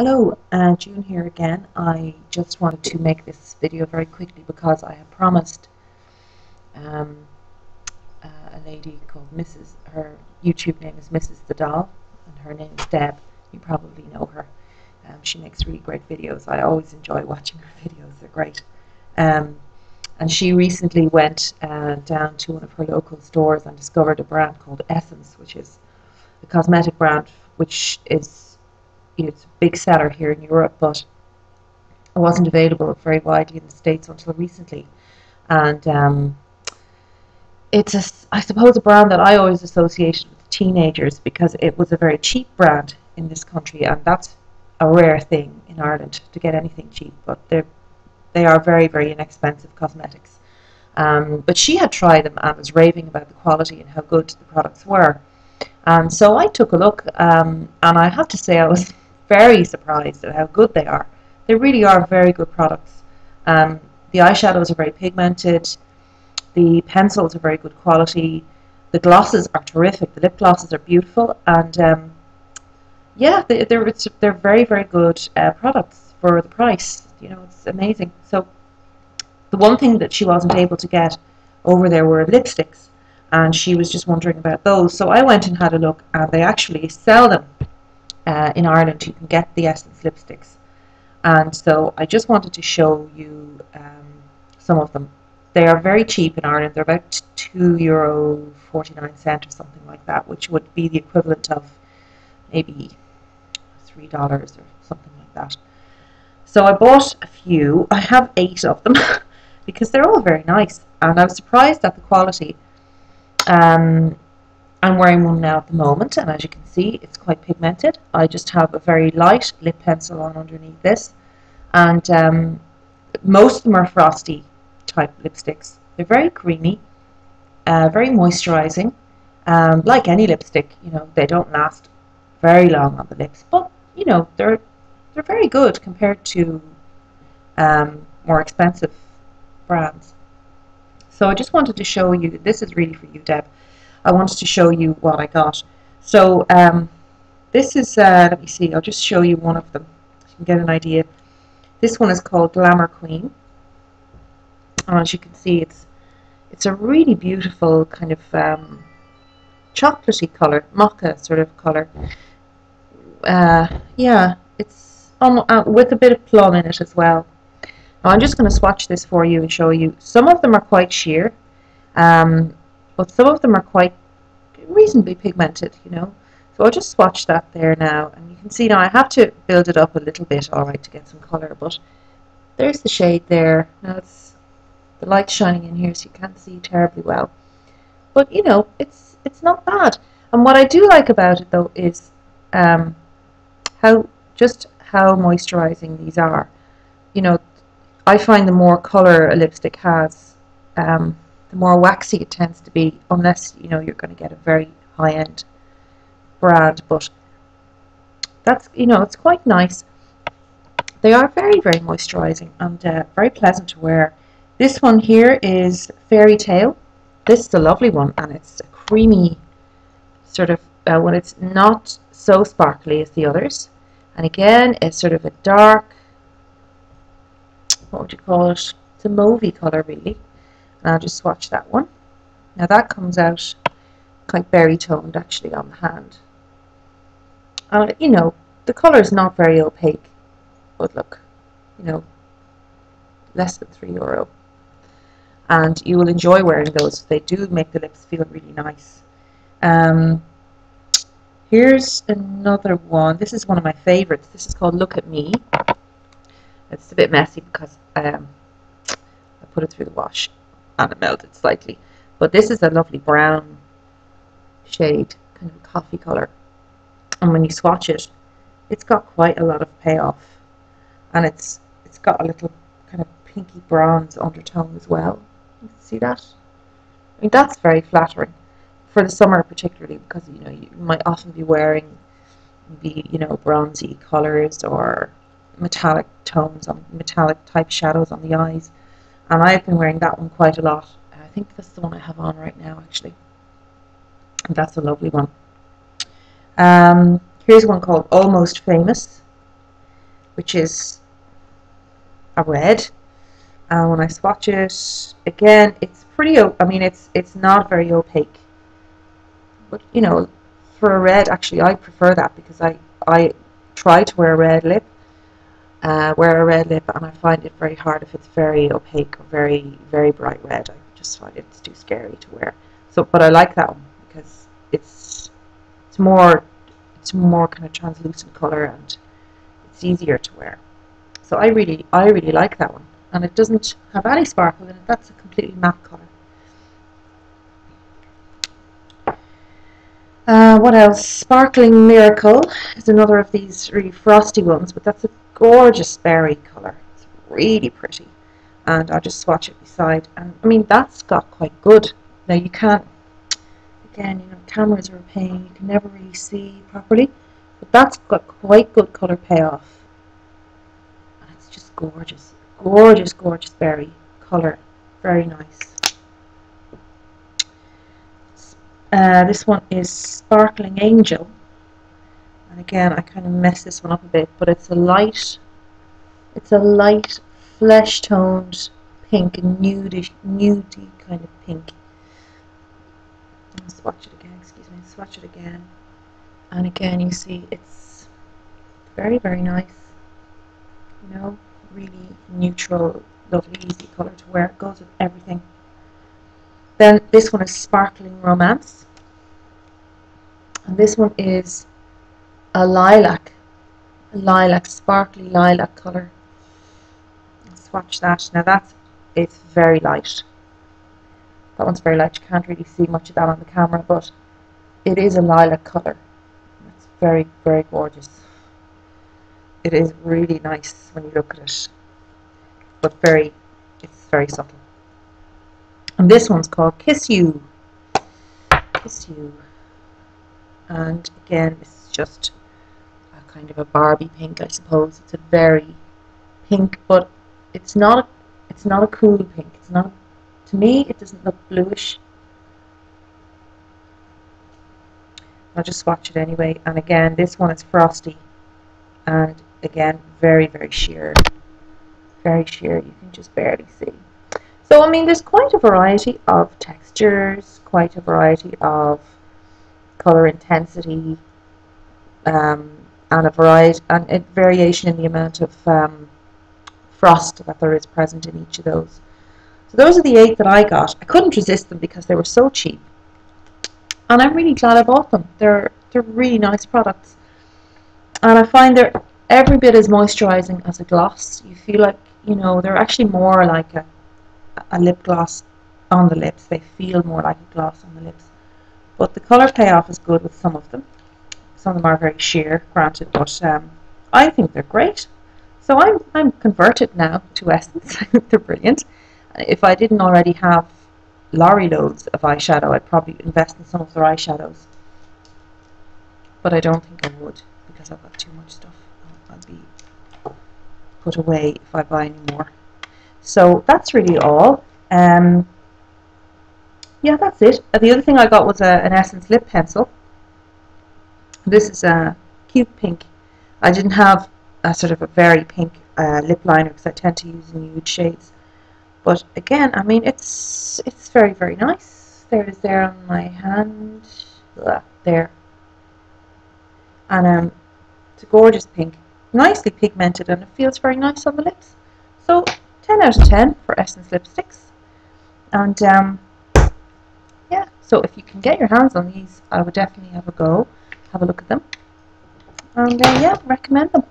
Hello, June here again. I just wanted to make this video very quickly because I have promised um, a lady called Mrs. Her YouTube name is Mrs. The Doll, and her name is Deb. You probably know her. She makes really great videos. I always enjoy watching her videos. They're great. Um, and she recently went down to one of her local stores and discovered a brand called Essence, which is a cosmetic brand, which is it's a big seller here in Europe, but it wasn't available very widely in the States until recently. And I suppose, a brand that I always associated with teenagers because it was a very cheap brand in this country, and that's a rare thing in Ireland to get anything cheap. But they are very, very inexpensive cosmetics. But she had tried them and was raving about the quality and how good the products were. And so I took a look, and I have to say I was very surprised at how good they are. They really are very good products. The eyeshadows are very pigmented, the pencils are very good quality, the glosses are terrific, the lip glosses are beautiful, and yeah, they're very, very good products for the price. You know, it's amazing. So the one thing that she wasn't able to get over there were lipsticks, and she was just wondering about those. So I went and had a look, and they actually sell them in Ireland. You can get the Essence lipsticks, and so I just wanted to show you some of them. They are very cheap in Ireland. They're about €2.49 or something like that, which would be the equivalent of maybe $3 or something like that. So I bought a few. I have 8 of them because they're all very nice, and I was surprised at the quality. Um, I'm wearing one now at the moment, and as you can see, it's quite pigmented. I just have a very light lip pencil on underneath this, and most of them are frosty type lipsticks. They're very creamy, very moisturizing. Like any lipstick, you know, they don't last very long on the lips, but you know, they're very good compared to more expensive brands. So I just wanted to show you, this is really for you, Deb. I wanted to show you what I got. So this is, let me see, I'll just show you one of them so you can get an idea. This one is called Glamour Queen. And as you can see, it's a really beautiful kind of chocolatey colour, mocha sort of colour. Yeah, it's with a bit of plum in it as well. Now I'm just going to swatch this for you and show you. Some of them are quite sheer, but some of them are quite reasonably pigmented, you know. So I'll just swatch that there now, and you can see now I have to build it up a little bit, alright, to get some colour, but there's the shade there. Now the light's shining in here, so you can't see terribly well. But you know, it's not bad. And what I do like about it though is how moisturising these are. You know, I find the more colour a lipstick has, the more waxy it tends to be, unless you know you're going to get a very high-end brand. But that's, you know, it's quite nice. They are very, very moisturising and very pleasant to wear. This one here is Fairy Tale. This is a lovely one, and it's a creamy sort of when it's not so sparkly as the others. And again, it's sort of a dark, what would you call it? It's a mauvey colour really. And I'll just swatch that one. Now that comes out quite berry toned actually on the hand. You know, the colour is not very opaque, but look, you know, less than €3. And you will enjoy wearing those. They do make the lips feel really nice. Here's another one. This is one of my favourites. This is called Look at Me. It's a bit messy because I put it through the wash and it melted slightly. But this is a lovely brown shade, kind of a coffee colour. And when you swatch it, it's got quite a lot of payoff. And it's got a little kind of pinky bronze undertone as well. You see that? I mean, that's very flattering for the summer particularly, because you know you might often be wearing you know, bronzy colours or metallic tones on metallic type shadows on the eyes, and I've been wearing that one quite a lot. I think that's the one I have on right now actually, and that's a lovely one. Here's one called Almost Famous. which is a red. And when I swatch it, again, it's pretty, I mean, it's not very opaque. But, you know, for a red, actually, I prefer that because I try to wear a red lip, and I find it very hard if it's very opaque or very, very bright red. I just find it's too scary to wear. So, but I like that one because it's more kind of translucent color and it's easier to wear. So I really like that one, and it doesn't have any sparkle in it. That's a completely matte color. What else? Sparkling Miracle is another of these really frosty ones, but that's a gorgeous berry colour. It's really pretty. And I'll just swatch it beside. And I mean, that's got quite good. Now you can't, again, you know, cameras are a pain. You can never really see properly. But that's got quite good colour payoff. And it's just gorgeous. Gorgeous, gorgeous berry colour. Very nice. This one is Sparkling Angel, and again I kind of messed this one up a bit, but it's a light flesh toned pink, a nudie kind of pink. I'll swatch it again, excuse me, swatch it again, and again you see it's very, very nice, you know, really neutral, lovely, easy colour to wear. It goes with everything. Then this one is Sparkling Romance, and this one is a lilac, sparkly lilac colour. I'll swatch that. Now it's very light. That one's very light. You can't really see much of that on the camera, but it is a lilac colour. It's very, very gorgeous. It is really nice when you look at it, but it's very subtle. And this one's called Kiss You. Kiss You. And again, this is just a kind of a Barbie pink, I suppose. It's a very pink, but it's not a cool pink. It's not, to me, it doesn't look bluish. I'll just swatch it anyway. And again, this one is frosty. And again, very, very sheer. Very sheer. You can just barely see. So, I mean, there's quite a variety of textures, quite a variety of colour intensity, and a variation in the amount of frost that there is present in each of those. So those are the 8 that I got. I couldn't resist them because they were so cheap, and I'm really glad I bought them. They're really nice products, and I find they're every bit as moisturising as a gloss. You feel like, you know, they're actually more like a lip gloss on the lips. They feel more like a gloss on the lips. But the colour payoff is good with some of them. Some of them are very sheer, granted, but I think they're great. So I'm converted now to Essence. I think they're brilliant. If I didn't already have lorry loads of eyeshadow, I'd probably invest in some of their eyeshadows. But I don't think I would, because I've got too much stuff. I'll be put away if I buy any more. So that's really all. Yeah, that's it. The other thing I got was an Essence lip pencil. This is a cute pink. I didn't have a sort of a very pink lip liner because I tend to use nude shades. But again, I mean, it's very, very nice. There it is there on my hand. There. And it's a gorgeous pink. Nicely pigmented, and it feels very nice on the lips. So 10 out of 10 for Essence lipsticks. And yeah, so if you can get your hands on these, I would definitely have a go, have a look at them, and yeah, recommend them.